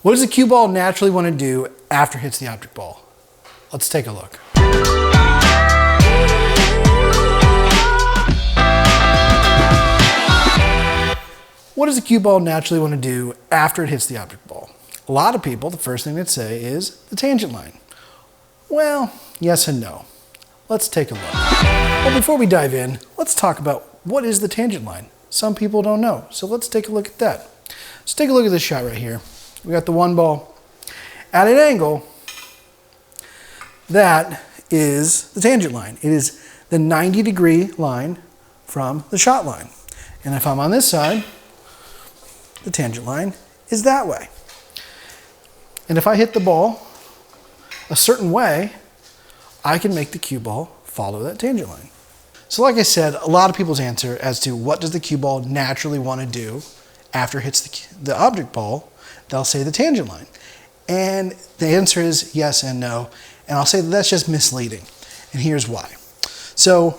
What does the cue ball naturally want to do after it hits the object ball? Let's take a look. What does the cue ball naturally want to do after it hits the object ball? A lot of people, the first thing they'd say is the tangent line. Well, yes and no. Let's take a look. Well, before we dive in, let's talk about what is the tangent line. Some people don't know, so let's take a look at that. Let's take a look at this shot right here. We got the one ball at an angle. That is the tangent line. It is the 90-degree line from the shot line. And if I'm on this side, the tangent line is that way. And if I hit the ball a certain way, I can make the cue ball follow that tangent line. So like I said, a lot of people's answer as to what does the cue ball naturally want to do after it hits the object ball, they'll say the tangent line. And the answer is yes and no. And I'll say that that's just misleading. And here's why. So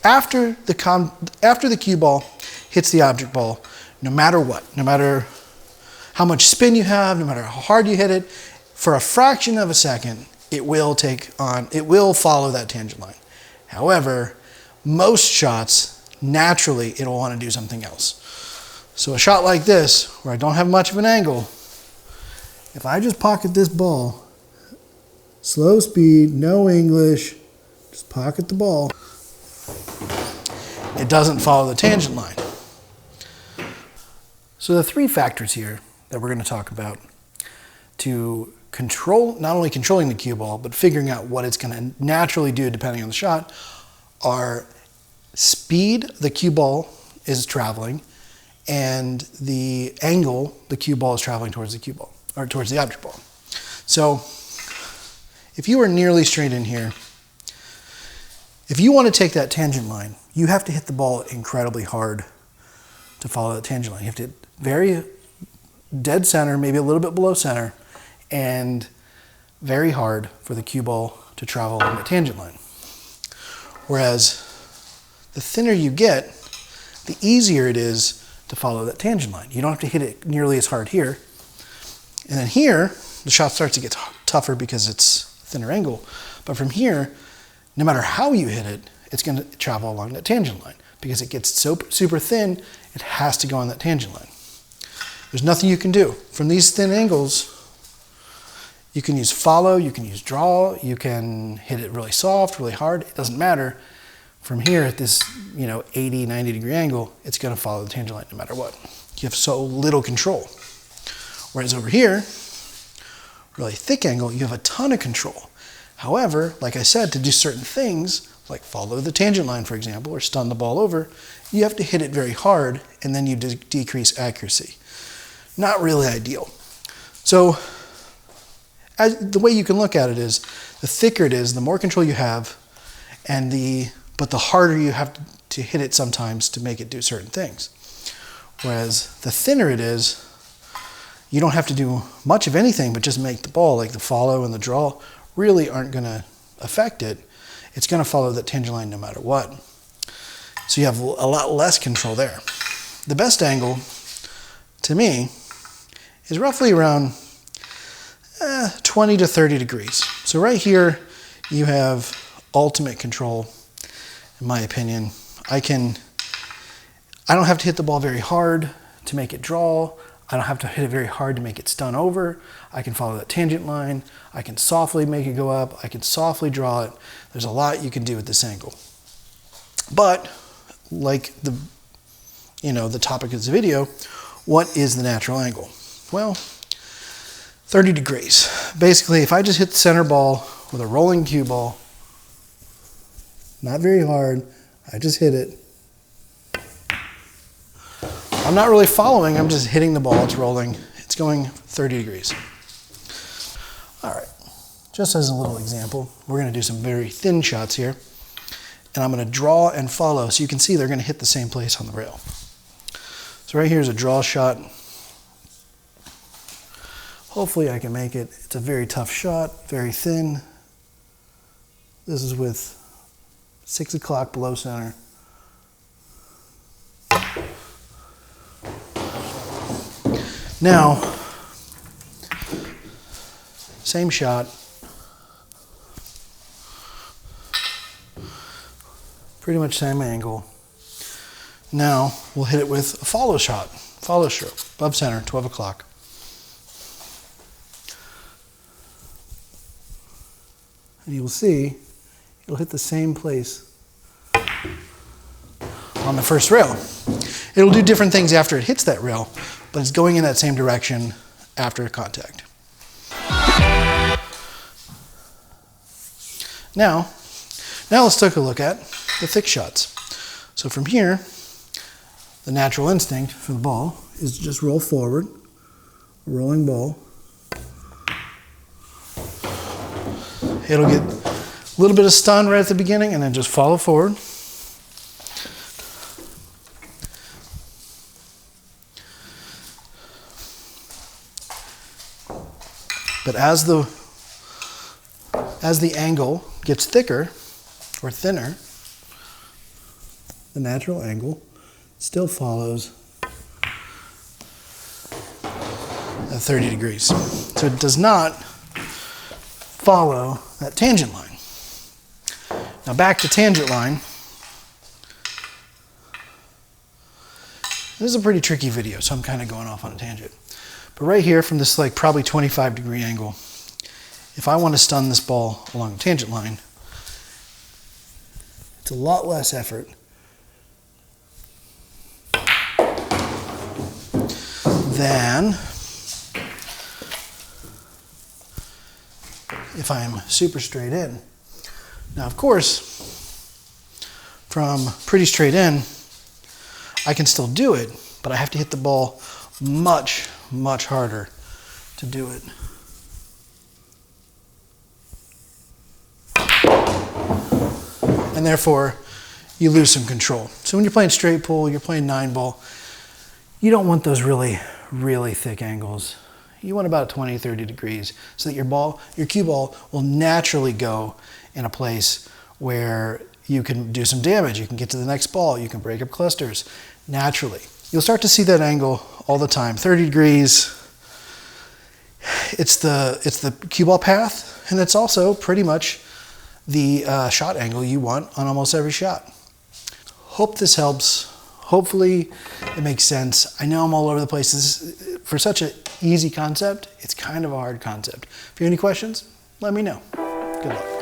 after the cue ball hits the object ball, no matter what, no matter how much spin you have, no matter how hard you hit it, for a fraction of a second, it will follow that tangent line. However, most shots, naturally, it'll want to do something else. So a shot like this, where I don't have much of an angle, if I just pocket this ball, slow speed, no English, just pocket the ball, it doesn't follow the tangent line. So the three factors here that we're going to talk about to control, not only controlling the cue ball, but figuring out what it's going to naturally do depending on the shot, are speed the cue ball is traveling and the angle the cue ball is traveling towards the cue ball, or towards the object ball. So if you are nearly straight in here, if you want to take that tangent line, you have to hit the ball incredibly hard to follow that tangent line. You have to hit very dead center, maybe a little bit below center, and very hard for the cue ball to travel along the tangent line. Whereas the thinner you get, the easier it is to follow that tangent line. You don't have to hit it nearly as hard here. And then here, the shot starts to get tougher because it's a thinner angle. But from here, no matter how you hit it, it's going to travel along that tangent line. Because it gets so super thin, it has to go on that tangent line. There's nothing you can do. From these thin angles, you can use follow, you can use draw, you can hit it really soft, really hard, it doesn't matter. From here at this 80, 90 degree angle, it's going to follow the tangent line no matter what. You have so little control. Whereas over here, really thick angle, you have a ton of control. However, like I said, to do certain things, like follow the tangent line, for example, or stun the ball over, you have to hit it very hard, and then you decrease accuracy. Not really ideal. So the way you can look at it is, the thicker it is, the more control you have, but the harder you have to hit it sometimes to make it do certain things. Whereas the thinner it is, you don't have to do much of anything but just make the ball, like the follow and the draw, really aren't going to affect it. It's going to follow that tangent line no matter what. So you have a lot less control there. The best angle, to me, is roughly around 20 to 30 degrees. So right here, you have ultimate control, in my opinion. I don't have to hit the ball very hard to make it draw. I don't have to hit it very hard to make it stun over. I can follow that tangent line. I can softly make it go up. I can softly draw it. There's a lot you can do with this angle. But like the topic of this video, what is the natural angle? Well, 30 degrees. Basically, if I just hit the center ball with a rolling cue ball, not very hard, I just hit it. I'm not really following, I'm just hitting the ball, it's rolling. It's going 30 degrees. All right, just as a little example, we're gonna do some very thin shots here. And I'm gonna draw and follow, so you can see they're gonna hit the same place on the rail. So right here is a draw shot. Hopefully I can make it. It's a very tough shot, very thin. This is with 6 o'clock below center. Now, same shot. Pretty much same angle. Now we'll hit it with a follow shot, follow stroke, above center, 12 o'clock. And you will see it'll hit the same place on the first rail. It'll do different things after it hits that rail, but it's going in that same direction after contact. Now let's take a look at the thick shots. So from here, the natural instinct for the ball is to just roll forward, a rolling ball. It'll get a little bit of stun right at the beginning and then just follow forward. But as the angle gets thicker or thinner, the natural angle still follows at 30 degrees. So it does not follow that tangent line. Now back to tangent line. This is a pretty tricky video, so I'm kind of going off on a tangent. But right here from this like probably 25-degree angle, if I want to stun this ball along the tangent line, it's a lot less effort than if I'm super straight in. Now, of course, from pretty straight in, I can still do it, but I have to hit the ball much, much harder to do it. And therefore, you lose some control. So when you're playing straight pull, you're playing 9-ball, you don't want those really, really thick angles. You want about 20, 30 degrees so that your cue ball will naturally go in a place where you can do some damage. You can get to the next ball. You can break up clusters naturally. You'll start to see that angle all the time. 30 degrees, it's the cue ball path, and it's also pretty much the shot angle you want on almost every shot. Hope this helps. Hopefully it makes sense. I know I'm all over the place. For such an easy concept, it's kind of a hard concept. If you have any questions, let me know. Good luck.